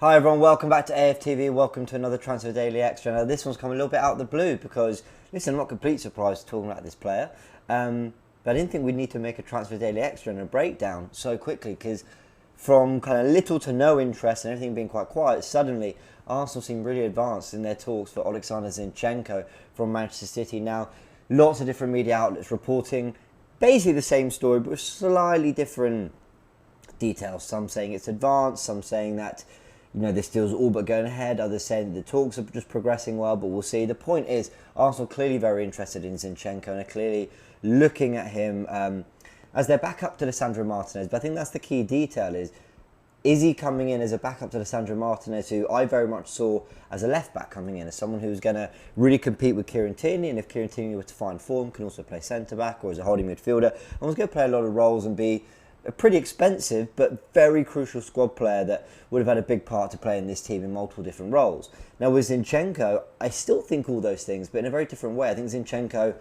Hi everyone, welcome back to AFTV, welcome to another Transfer Daily Extra. Now this one's come a little bit out of the blue because, listen, I'm not completely surprised talking about this player, but I didn't think we'd need to make a Transfer Daily Extra and a breakdown so quickly because from kind of little to no interest and everything being quite quiet, suddenly Arsenal seem really advanced in their talks for Alexander Zinchenko from Manchester City. Now, lots of different media outlets reporting basically the same story but with slightly different details. Some saying it's advanced, some saying that this deal's all but going ahead. Others saying that the talks are just progressing well, but we'll see. The point is, Arsenal clearly very interested in Zinchenko and are clearly looking at him as their backup to Lisandro Martinez. But I think that's the key detail is he coming in as a backup to Lisandro Martinez, who I very much saw as a left-back coming in, as someone who's going to really compete with Kieran Tierney, and if Kieran Tierney were to find form, can also play centre-back or as a holding midfielder, and was going to play a lot of roles and be a pretty expensive but very crucial squad player that would have had a big part to play in this team in multiple different roles. Now with Zinchenko, I still think all those things, but in a very different way. I think Zinchenko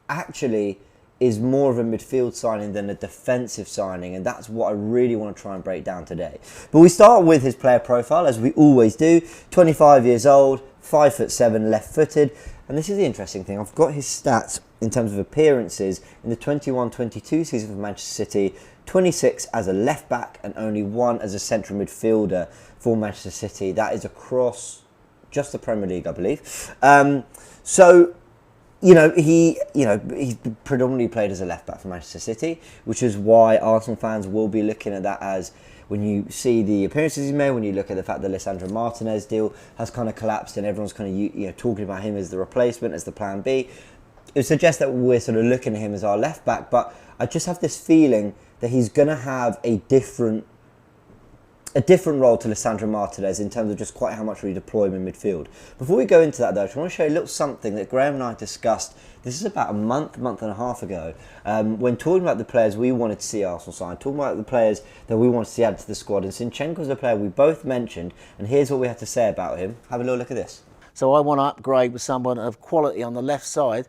actually is more of a midfield signing than a defensive signing, and that's what I really want to try and break down today. But we start with his player profile, as we always do. 25 years old, 5'7", left-footed, and this is the interesting thing. I've got his stats in terms of appearances in the 21-22 season for Manchester City. 26 as a left back and only 1 as a central midfielder for Manchester City. That is across just the Premier League, I believe. He's predominantly played as a left back for Manchester City, which is why Arsenal fans will be looking at that as, when you see the appearances he's made, when you look at the fact that Lisandro Martinez deal has kind of collapsed and everyone's kind of talking about him as the replacement, as the plan B, it suggests that we're sort of looking at him as our left back. But I just have this feeling that he's going to have a different role to Lisandro Martinez in terms of just quite how much we deploy him in midfield. Before we go into that though, I just want to show you a little something that Graham and I discussed. This is about a month and a half ago, when talking about the players we wanted to see Arsenal sign, talking about the players that we wanted to see added to the squad, and Zinchenko's a player we both mentioned, and here's what we had to say about him. Have a little look at this. So I want to upgrade with someone of quality on the left side,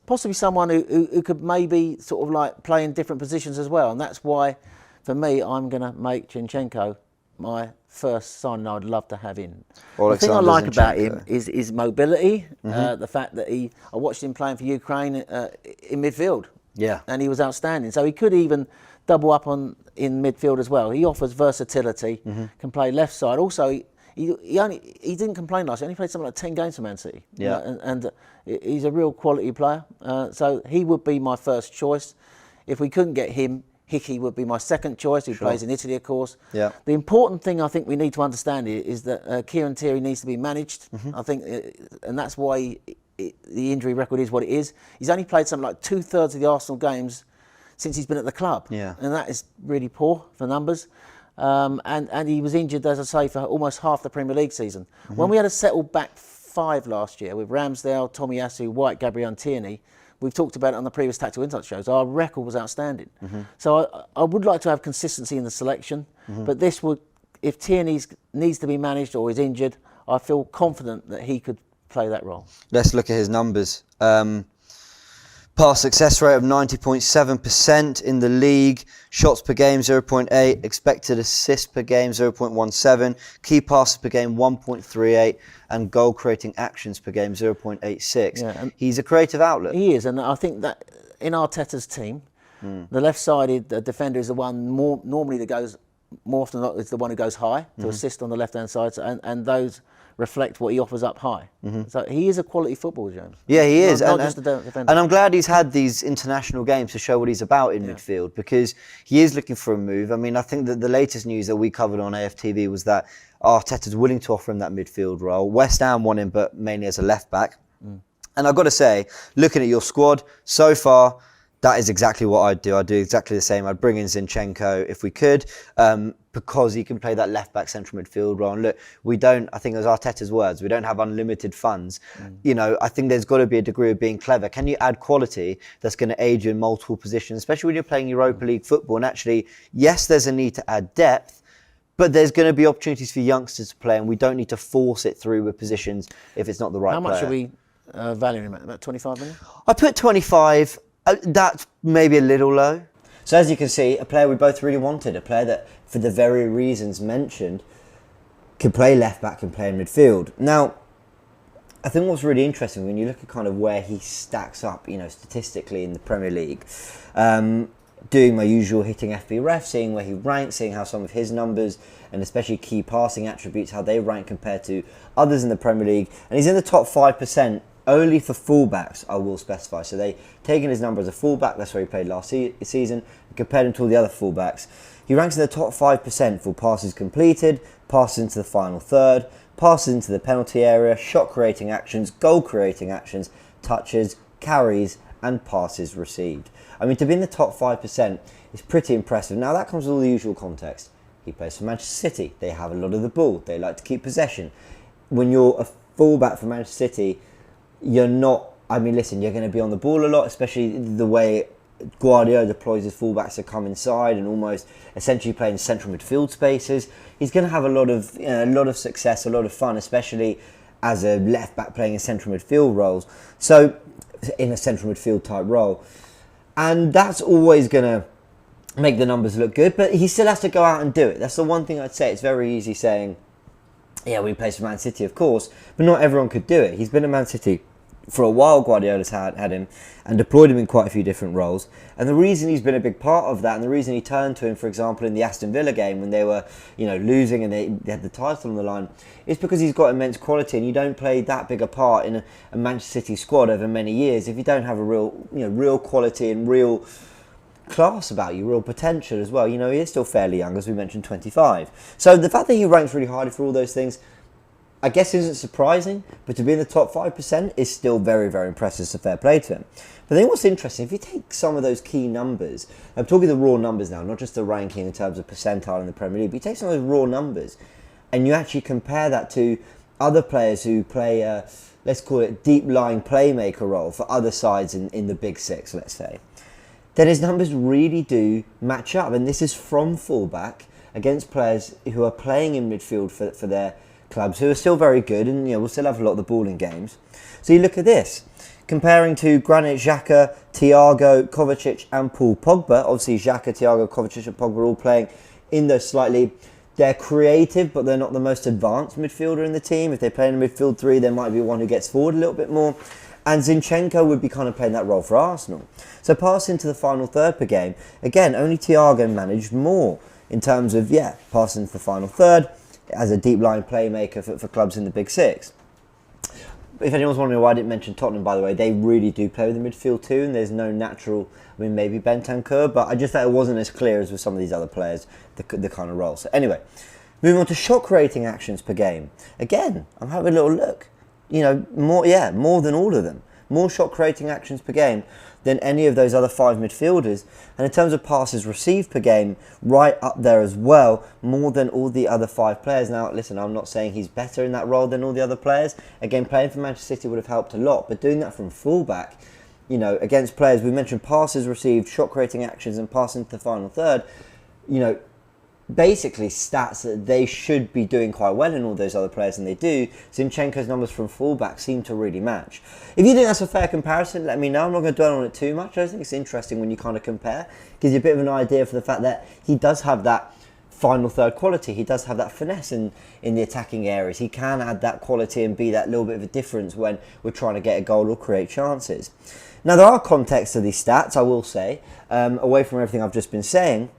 possibly someone who could maybe sort of like play in different positions as well. And that's why, for me, I'm going to make Zinchenko my first signing I would love to have in. The thing I like about him is his mobility, the fact that I watched him playing for Ukraine in midfield. Yeah. And he was outstanding. So he could even double up in midfield as well. He offers versatility, can play left side. Also, he didn't complain last year. He only played something like 10 games for Man City. Yeah. And he's a real quality player. So he would be my first choice. If we couldn't get him, Hickey would be my second choice, who plays in Italy, of course. Yeah. The important thing I think we need to understand is that Kieran Tierney needs to be managed. I think, and that's why the injury record is what it is. He's only played something like 2/3 of the Arsenal games since he's been at the club. Yeah. And that is really poor for numbers. And he was injured, as I say, for almost half the Premier League season. When we had a settled back 5 last year with Ramsdale, Tomiyasu, White, Gabriel and Tierney, we've talked about it on the previous Tactical Insight shows, our record was outstanding. So I would like to have consistency in the selection, but this would, if Tierney needs to be managed or is injured, I feel confident that he could play that role. Let's look at his numbers. Pass success rate of 90.7% in the league. Shots per game 0.8. Expected assists per game 0.17. Key passes per game 1.38. And goal creating actions per game 0.86. Yeah, he's a creative outlet. He is, and I think that in Arteta's team, the left-sided defender is the one normally that goes more often than not, is the one who goes high to assist on the left-hand side, and those reflect what he offers up high. So he is a quality footballer, James. Yeah, he is. Not just a defender. And I'm glad he's had these international games to show what he's about in midfield, because he is looking for a move. I mean, I think that the latest news that we covered on AFTV was that Arteta's willing to offer him that midfield role. West Ham want him, but mainly as a left-back. And I've got to say, looking at your squad so far, that is exactly what I'd do. I'd do exactly the same. I'd bring in Zinchenko if we could, because he can play that left-back central midfield role. And look, I think it was Arteta's words, we don't have unlimited funds. I think there's got to be a degree of being clever. Can you add quality that's going to aid you in multiple positions, especially when you're playing Europa League football? And actually, yes, there's a need to add depth, but there's going to be opportunities for youngsters to play, and we don't need to force it through with positions if it's not the right player. How much are we valuing him at? About 25 million? I put 25. That's maybe a little low. So as you can see, a player we both really wanted, a player that, for the very reasons mentioned, can play left back, can play in midfield. Now, I think what's really interesting when you look at kind of where he stacks up, statistically in the Premier League, doing my usual hitting FBref, seeing where he ranks, seeing how some of his numbers and especially key passing attributes, how they rank compared to others in the Premier League. And he's in the top 5% only for fullbacks, I will specify. So they taken his number as a fullback, that's where he played last season, and compared him to all the other fullbacks. He ranks in the top 5% for passes completed, passes into the final third, passes into the penalty area, shot creating actions, goal creating actions, touches, carries, and passes received. I mean, to be in the top 5% is pretty impressive. Now, that comes with all the usual context. He plays for Manchester City. They have a lot of the ball. They like to keep possession. When you're a fullback for Manchester City, you're not... I mean, listen, you're going to be on the ball a lot, especially the way Guardiola deploys his fullbacks to come inside and almost essentially play in central midfield spaces. He's going to have a lot of success, a lot of fun, especially as a left back playing in central midfield roles. So, in a central midfield type role. And that's always going to make the numbers look good, but he still has to go out and do it. That's the one thing I'd say. It's very easy saying, yeah, we plays for Man City, of course, but not everyone could do it. He's been at Man City for a while. Guardiola's had him and deployed him in quite a few different roles. And the reason he's been a big part of that, and the reason he turned to him, for example, in the Aston Villa game when they were, losing and they had the title on the line, is because he's got immense quality, and you don't play that big a part in a Manchester City squad over many years if you don't have a real quality and real class about you, real potential as well. He is still fairly young, as we mentioned, 25. So the fact that he ranks really highly for all those things, I guess isn't surprising, but to be in the top 5% is still very, very impressive. So fair play to him. But I think what's interesting, if you take some of those key numbers, I'm talking the raw numbers now, not just the ranking in terms of percentile in the Premier League, but you take some of those raw numbers and you actually compare that to other players who play a, let's call it, deep-lying playmaker role for other sides in the Big Six, let's say, then his numbers really do match up. And this is from fullback against players who are playing in midfield for their clubs, who are still very good and will still have a lot of the ball in games. So you look at this, comparing to Granit Xhaka, Thiago, Kovacic and Paul Pogba. Obviously Xhaka, Thiago, Kovacic and Pogba are all playing in those slightly... They're creative, but they're not the most advanced midfielder in the team. If they play in a midfield three, there might be one who gets forward a little bit more. And Zinchenko would be kind of playing that role for Arsenal. So passing to the final third per game, again, only Thiago managed more in terms of, passing to the final third as a deep-line playmaker for clubs in the Big Six. If anyone's wondering why I didn't mention Tottenham, by the way, they really do play with the midfield too, and there's no natural... I mean, maybe Bentancur, but I just thought it wasn't as clear as with some of these other players, the kind of role. So anyway, moving on to shot creating actions per game. Again, I'm having a little look. More than all of them. More shot creating actions per game than any of those other five midfielders. And in terms of passes received per game, right up there as well, more than all the other five players. Now, listen, I'm not saying he's better in that role than all the other players. Again, playing for Manchester City would have helped a lot, but doing that from fullback, against players, we mentioned passes received, shot creating actions and passing to the final third, basically stats that they should be doing quite well in all those other players, and they do. Zinchenko's numbers from fullback seem to really match. If you think that's a fair comparison, let me know. I'm not going to dwell on it too much. I think it's interesting when you kind of compare. Gives you a bit of an idea for the fact that he does have that final third quality. He does have that finesse in the attacking areas. He can add that quality and be that little bit of a difference when we're trying to get a goal or create chances. Now, there are contexts to these stats, I will say, away from everything I've just been saying.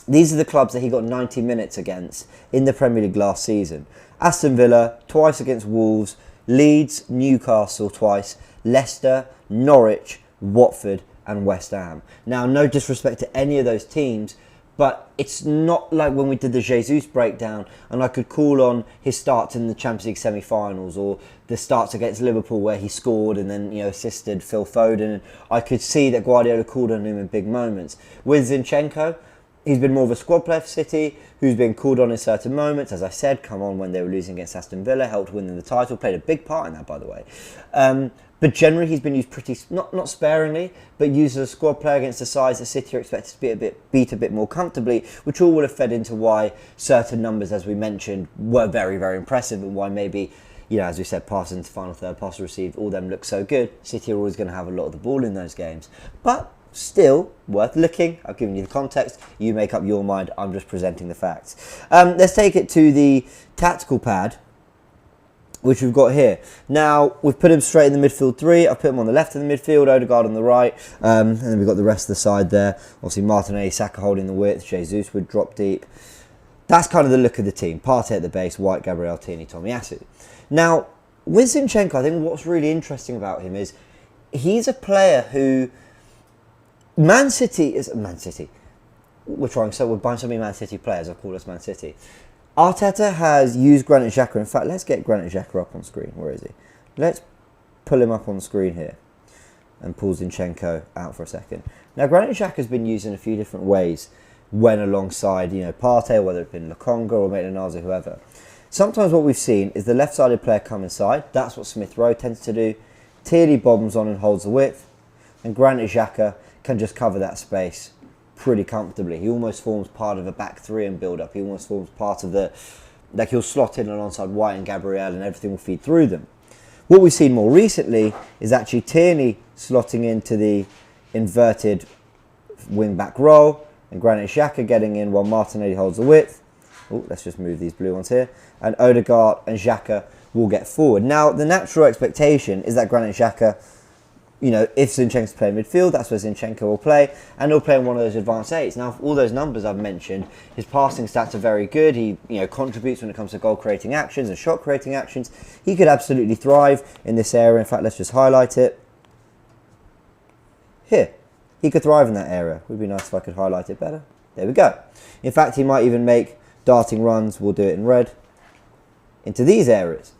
These are the clubs that he got 90 minutes against in the Premier League last season. Aston Villa, twice against Wolves, Leeds, Newcastle twice, Leicester, Norwich, Watford and West Ham. Now, no disrespect to any of those teams, but it's not like when we did the Jesus breakdown and I could call on his starts in the Champions League semi-finals or the starts against Liverpool where he scored and then assisted Phil Foden. And I could see that Guardiola called on him in big moments. With Zinchenko, he's been more of a squad player for City, who's been called on in certain moments. As I said, come on when they were losing against Aston Villa, helped win the title, played a big part in that, by the way. But generally, he's been used pretty, not sparingly, but used as a squad player against the sides that City are expected to beat a bit more comfortably, which all would have fed into why certain numbers, as we mentioned, were very, very impressive, and why maybe, as we said, passes into final third, passes received, all them look so good. City are always going to have a lot of the ball in those games. But still worth looking. I've given you the context. You make up your mind. I'm just presenting the facts. Let's take it to the tactical pad, which we've got here. Now, we've put him straight in the midfield three. I've put him on the left of the midfield, Odegaard on the right, and then we've got the rest of the side there. Obviously, Martinelli, Saka holding the width, Jesus would drop deep. That's kind of the look of the team. Partey at the base, White, Gabriel, Tierney, Tomiyasu. Now, with Zinchenko, I think what's really interesting about him is he's a player who... Man City. We're buying so many Man City players, I've called us Man City. Arteta has used Granit Xhaka. In fact, let's get Granit Xhaka up on screen. Where is he? Let's pull him up on screen here and pull Zinchenko out for a second. Now, Granit Xhaka has been used in a few different ways when alongside, Partey, whether it's been Lokonga or Maitland-Niles or whoever. Sometimes what we've seen is the left-sided player come inside. That's what Smith Rowe tends to do. Tierney bombs on and holds the width. And Granit Xhaka can just cover that space pretty comfortably. He almost forms part of a back three and build up. He almost forms part of the... Like he'll slot in alongside White and Gabriel and everything will feed through them. What we've seen more recently is actually Tierney slotting into the inverted wing-back role and Granit Xhaka getting in while Martinelli holds the width. Oh, let's just move these blue ones here. And Odegaard and Xhaka will get forward. Now, the natural expectation is that Granit Xhaka, if Zinchenko's playing midfield, that's where Zinchenko will play, and he'll play in one of those advanced eights. Now, all those numbers I've mentioned, his passing stats are very good. He, contributes when it comes to goal-creating actions and shot-creating actions. He could absolutely thrive in this area. In fact, let's just highlight it. Here. He could thrive in that area. Would be nice if I could highlight it better. There we go. In fact, he might even make darting runs, we'll do it in red, into these areas.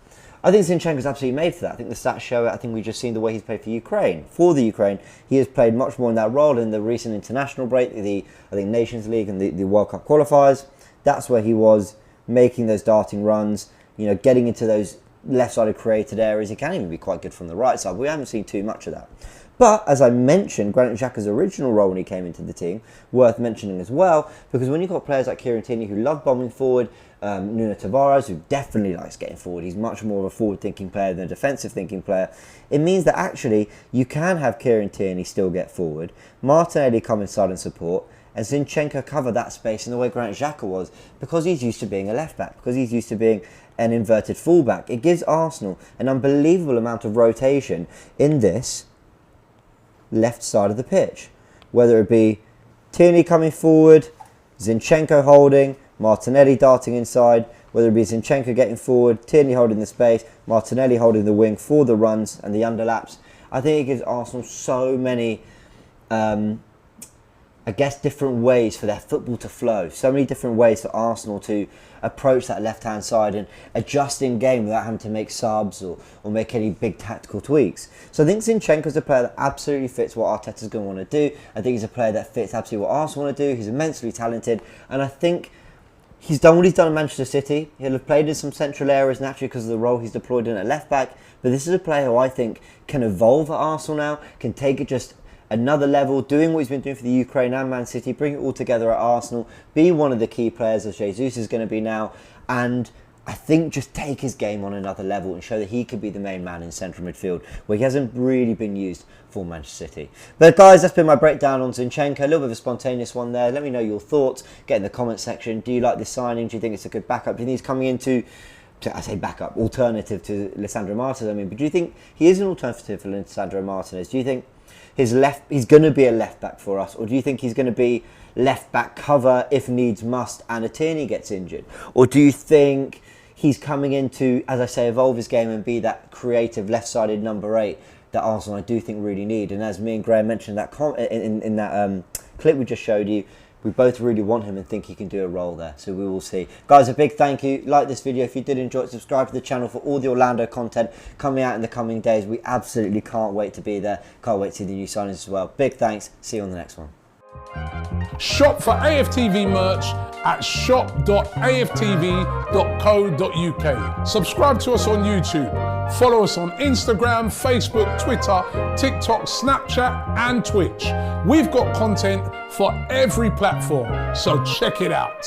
I think Zinchenko's absolutely made for that. I think the stats show it. I think we've just seen the way he's played for Ukraine. For the Ukraine, he has played much more in that role in the recent international break, I think Nations League and the World Cup qualifiers. That's where he was making those darting runs, getting into those left-sided created areas. He can even be quite good from the right side, but we haven't seen too much of that. But, as I mentioned, Granit Xhaka's original role when he came into the team, worth mentioning as well, because when you've got players like Kieran Tierney who love bombing forward, Nuno Tavares, who definitely likes getting forward, he's much more of a forward-thinking player than a defensive-thinking player, it means that actually you can have Kieran Tierney still get forward, Martinelli come inside and support, and Zinchenko cover that space in the way Granit Xhaka was, because he's used to being a left-back, because he's used to being an inverted full-back. It gives Arsenal an unbelievable amount of rotation in this left side of the pitch, whether it be Tierney coming forward, Zinchenko holding, Martinelli darting inside, whether it be Zinchenko getting forward, Tierney holding the space, Martinelli holding the wing for the runs and the underlaps. I think it gives Arsenal so many different ways for their football to flow. So many different ways for Arsenal to approach that left-hand side and adjust in game without having to make subs or make any big tactical tweaks. So I think Zinchenko's a player that absolutely fits what Arteta's going to want to do. I think he's a player that fits absolutely what Arsenal want to do. He's immensely talented, and I think he's done what he's done in Manchester City. He'll have played in some central areas naturally because of the role he's deployed in at left-back, but this is a player who I think can evolve at Arsenal now, can take it just another level, doing what he's been doing for the Ukraine and Man City, bring it all together at Arsenal, be one of the key players as Jesus is going to be now, and I think just take his game on another level and show that he could be the main man in central midfield, where he hasn't really been used for Manchester City. But guys, that's been my breakdown on Zinchenko, a little bit of a spontaneous one there. Let me know your thoughts, get in the comment section. Do you like this signing? Do you think it's a good backup? Do you think he's coming into, I say backup, alternative to Lisandro Martinez? But do you think he is an alternative for Lisandro Martinez? Do you think he's going to be a left back for us, or do you think he's going to be left back cover if needs must and a Tierney gets injured? Or do you think he's coming in to, as I say, evolve his game and be that creative left-sided number 8 that Arsenal I do think really need? And as me and Graham mentioned in that clip we just showed you, we both really want him and think he can do a role there. So we will see. Guys, a big thank you. Like this video if you did enjoy it. Subscribe to the channel for all the Orlando content coming out in the coming days. We absolutely can't wait to be there. Can't wait to see the new signings as well. Big thanks. See you on the next one. Shop for AFTV merch at shop.aftv.co.uk. Subscribe to us on YouTube. Follow us on Instagram, Facebook, Twitter, TikTok, Snapchat and Twitch. We've got content for every platform, so check it out.